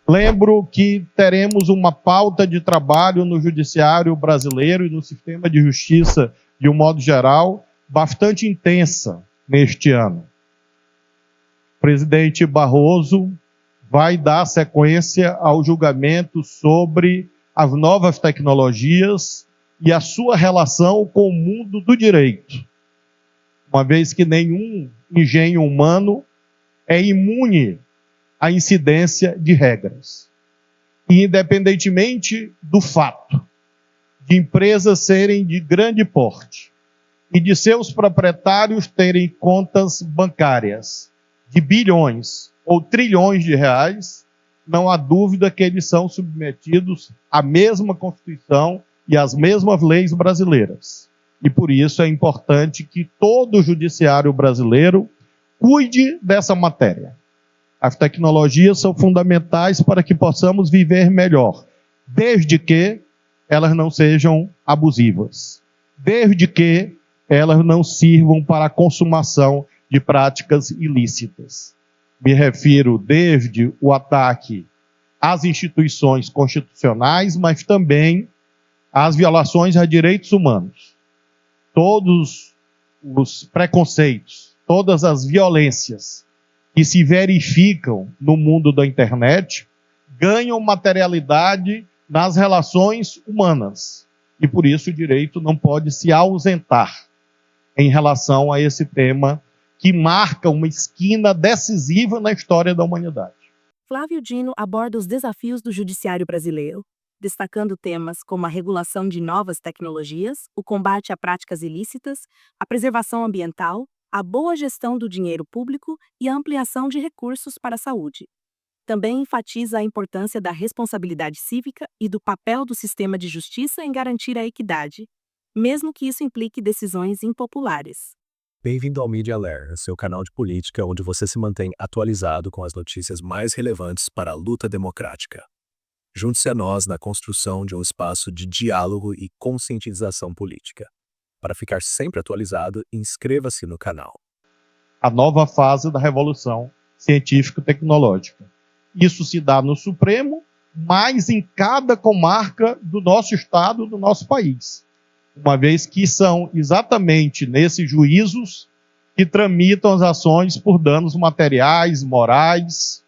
Lembro que teremos uma pauta de trabalho no judiciário brasileiro e no sistema de justiça, de um modo geral, bastante intensa neste ano. O presidente Barroso vai dar sequência ao julgamento sobre as novas tecnologias e a sua relação com o mundo do direito, uma vez que nenhum engenho humano é imune à incidência de regras. E, independentemente do fato de empresas serem de grande porte e de seus proprietários terem contas bancárias de bilhões ou trilhões de reais, não há dúvida que eles são submetidos à mesma Constituição e às mesmas leis brasileiras. E por isso é importante que todo o judiciário brasileiro cuide dessa matéria. As tecnologias são fundamentais para que possamos viver melhor, desde que elas não sejam abusivas, desde que elas não sirvam para a consumação de práticas ilícitas. Me refiro desde o ataque às instituições constitucionais, mas também às violações a direitos humanos. Todos os preconceitos, todas as violências que se verificam no mundo da internet ganham materialidade nas relações humanas. E por isso o direito não pode se ausentar em relação a esse tema que marca uma esquina decisiva na história da humanidade. Flávio Dino aborda os desafios do judiciário brasileiro, destacando temas como a regulação de novas tecnologias, o combate a práticas ilícitas, a preservação ambiental, a boa gestão do dinheiro público e a ampliação de recursos para a saúde. Também enfatiza a importância da responsabilidade cívica e do papel do sistema de justiça em garantir a equidade, mesmo que isso implique decisões impopulares. Bem-vindo ao Media Lair, seu canal de política onde você se mantém atualizado com as notícias mais relevantes para a luta democrática. Junte-se a nós na construção de um espaço de diálogo e conscientização política. Para ficar sempre atualizado, inscreva-se no canal. A nova fase da revolução científico-tecnológica. Isso se dá no Supremo, mas em cada comarca do nosso estado, do nosso país. Uma vez que são exatamente nesses juízos que tramitam as ações por danos materiais, morais,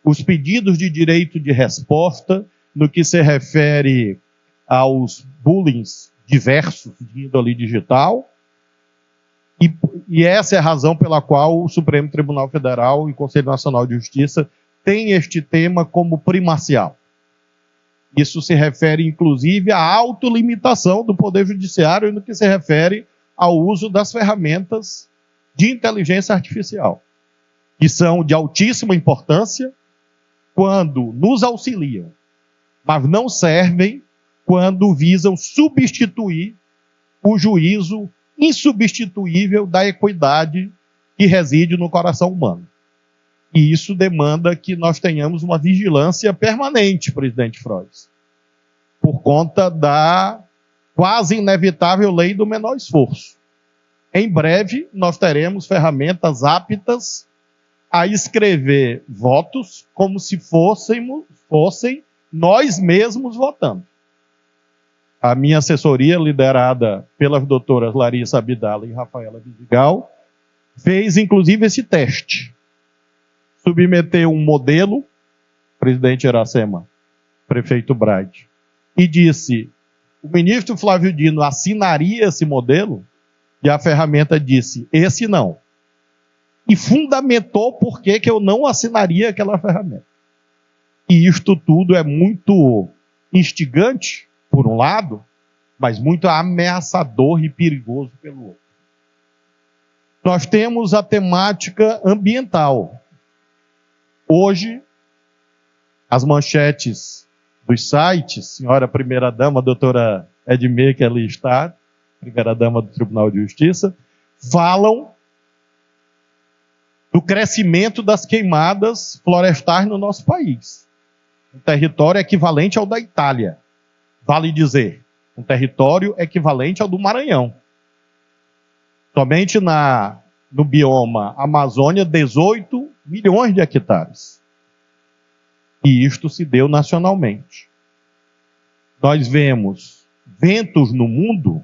os pedidos de direito de resposta, no que se refere aos bullings diversos de índole digital, e essa é a razão pela qual o Supremo Tribunal Federal e o Conselho Nacional de Justiça têm este tema como primacial. Isso se refere, inclusive, à autolimitação do Poder Judiciário no que se refere ao uso das ferramentas de inteligência artificial, que são de altíssima importância quando nos auxiliam, mas não servem quando visam substituir o juízo insubstituível da equidade que reside no coração humano. E isso demanda que nós tenhamos uma vigilância permanente, presidente Frois, por conta da quase inevitável lei do menor esforço. Em breve, nós teremos ferramentas aptas a escrever votos como se fossem nós mesmos votando. A minha assessoria, liderada pelas doutoras Larissa Abdala e Rafaela Vidigal, fez inclusive esse teste. Submeteu um modelo, presidente Iracema, prefeito Brade, e disse, o ministro Flávio Dino assinaria esse modelo? E a ferramenta disse, esse não. E fundamentou por que eu não assinaria aquela ferramenta. E isto tudo é muito instigante, por um lado, mas muito ameaçador e perigoso pelo outro. Nós temos a temática ambiental. Hoje, as manchetes dos sites, senhora primeira-dama, doutora Edmê, que ali está, primeira-dama do Tribunal de Justiça, falam do crescimento das queimadas florestais no nosso país. Um território equivalente ao da Itália, vale dizer, um território equivalente ao do Maranhão. Somente no bioma Amazônia, 18 milhões de hectares. E isto se deu nacionalmente. Nós vemos ventos no mundo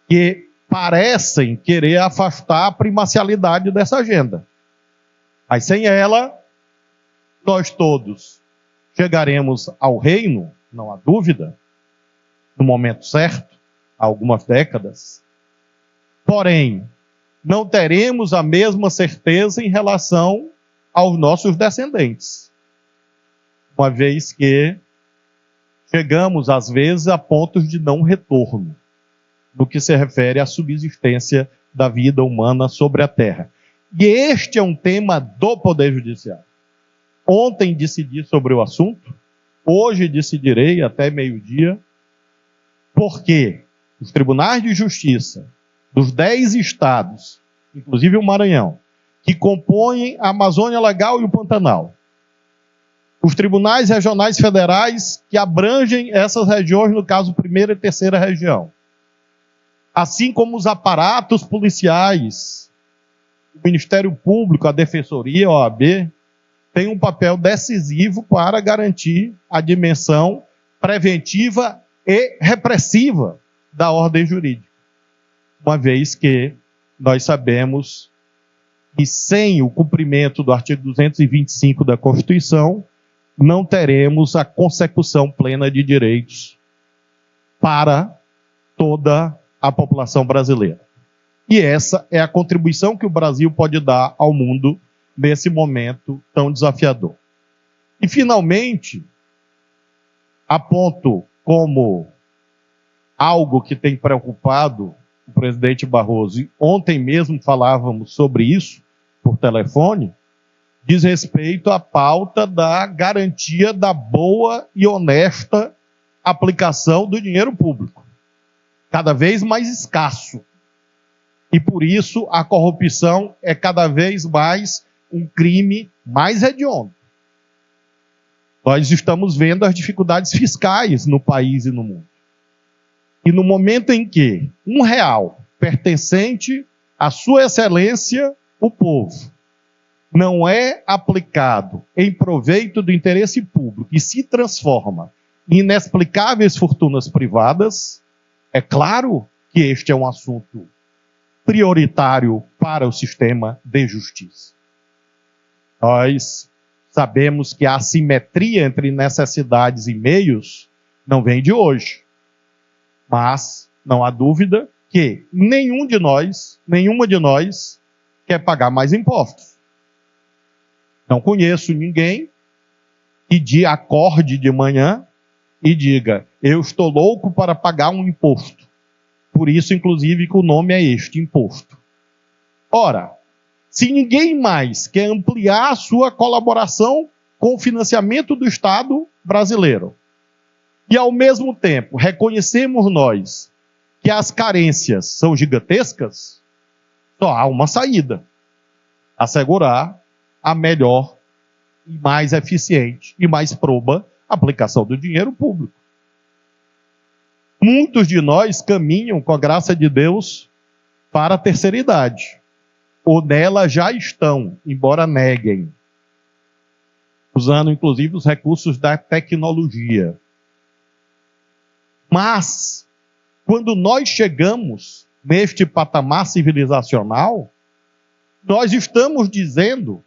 que parecem querer afastar a primacialidade dessa agenda. Mas sem ela, nós todos chegaremos ao reino, não há dúvida, no momento certo, há algumas décadas. Porém, não teremos a mesma certeza em relação aos nossos descendentes. Uma vez que chegamos, às vezes, a pontos de não retorno, no que se refere à subsistência da vida humana sobre a Terra. E este é um tema do Poder Judiciário. Ontem decidi sobre o assunto, hoje decidirei até meio-dia, porque os tribunais de justiça dos 10 estados, inclusive o Maranhão, que compõem a Amazônia Legal e o Pantanal, os tribunais regionais federais que abrangem essas regiões, no caso, primeira e terceira região, assim como os aparatos policiais, o Ministério Público, a Defensoria, a OAB, tem um papel decisivo para garantir a dimensão preventiva e repressiva da ordem jurídica. Uma vez que nós sabemos que sem o cumprimento do artigo 225 da Constituição, não teremos a consecução plena de direitos para toda a população brasileira. E essa é a contribuição que o Brasil pode dar ao mundo nesse momento tão desafiador. E, finalmente, aponto como algo que tem preocupado o presidente Barroso, e ontem mesmo falávamos sobre isso por telefone, diz respeito à pauta da garantia da boa e honesta aplicação do dinheiro público, cada vez mais escasso. E por isso a corrupção é cada vez mais um crime mais hediondo. Nós estamos vendo as dificuldades fiscais no país e no mundo. E no momento em que R$1 pertencente à sua excelência, o povo, não é aplicado em proveito do interesse público e se transforma em inexplicáveis fortunas privadas, é claro que este é um assunto prioritário para o sistema de justiça. Nós sabemos que a assimetria entre necessidades e meios não vem de hoje, mas não há dúvida que nenhuma de nós quer pagar mais impostos. Não conheço ninguém que acorde de manhã e diga: eu estou louco para pagar um imposto. Por isso, inclusive, que o nome é este, imposto. Ora, se ninguém mais quer ampliar a sua colaboração com o financiamento do Estado brasileiro, e ao mesmo tempo reconhecemos nós que as carências são gigantescas, só há uma saída: assegurar a melhor e mais eficiente e mais proba aplicação do dinheiro público. Muitos de nós caminham, com a graça de Deus, para a terceira idade, ou nela já estão, embora neguem, usando inclusive os recursos da tecnologia. Mas, quando nós chegamos neste patamar civilizacional, nós estamos dizendo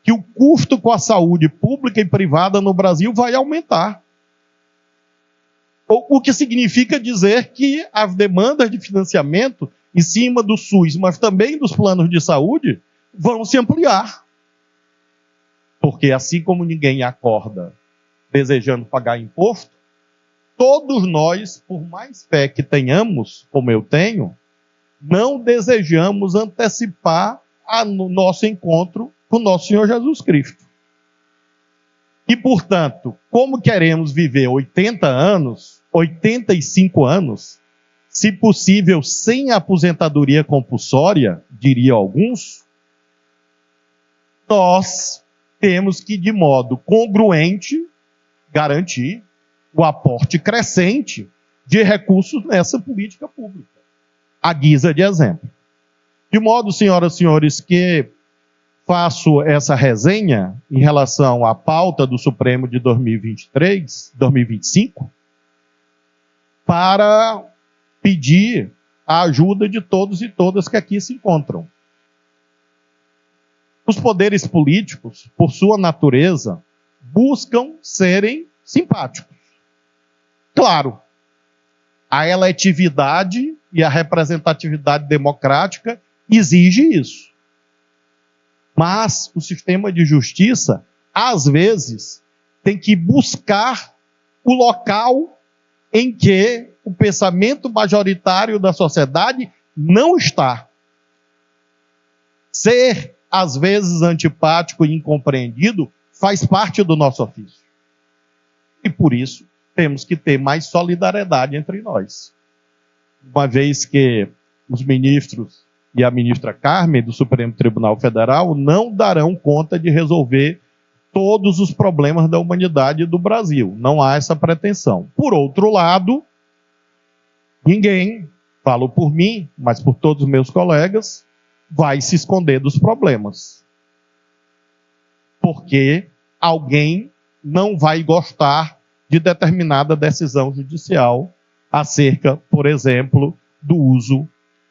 que o custo com a saúde pública e privada no Brasil vai aumentar. O que significa dizer que as demandas de financiamento em cima do SUS, mas também dos planos de saúde, vão se ampliar. Porque assim como ninguém acorda desejando pagar imposto, todos nós, por mais fé que tenhamos, como eu tenho, não desejamos antecipar o nosso encontro com o nosso Senhor Jesus Cristo. E, portanto, como queremos viver 80 anos, 85 anos, se possível sem aposentadoria compulsória, diriam alguns, nós temos que, de modo congruente, garantir o aporte crescente de recursos nessa política pública, à guisa de exemplo. De modo, senhoras e senhores, que faço essa resenha em relação à pauta do Supremo de 2025, para pedir a ajuda de todos e todas que aqui se encontram. Os poderes políticos, por sua natureza, buscam serem simpáticos. Claro, a eletividade e a representatividade democrática exige isso. Mas o sistema de justiça, às vezes, tem que buscar o local em que o pensamento majoritário da sociedade não está. Ser, às vezes, antipático e incompreendido faz parte do nosso ofício. E por isso, temos que ter mais solidariedade entre nós. Uma vez que os ministros e a ministra Carmen, do Supremo Tribunal Federal, não darão conta de resolver todos os problemas da humanidade do Brasil. Não há essa pretensão. Por outro lado, ninguém, falo por mim, mas por todos os meus colegas, vai se esconder dos problemas. Porque alguém não vai gostar de determinada decisão judicial acerca, por exemplo, do uso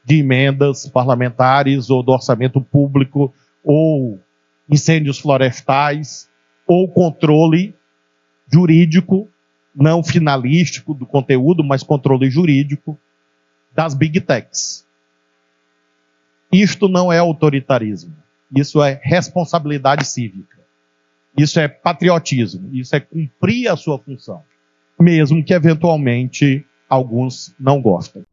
de emendas parlamentares ou do orçamento público, ou incêndios florestais, ou controle jurídico, não finalístico do conteúdo, mas controle jurídico das Big Techs. Isto não é autoritarismo, isso é responsabilidade cívica, isso é patriotismo, isso é cumprir a sua função, mesmo que eventualmente alguns não gostem.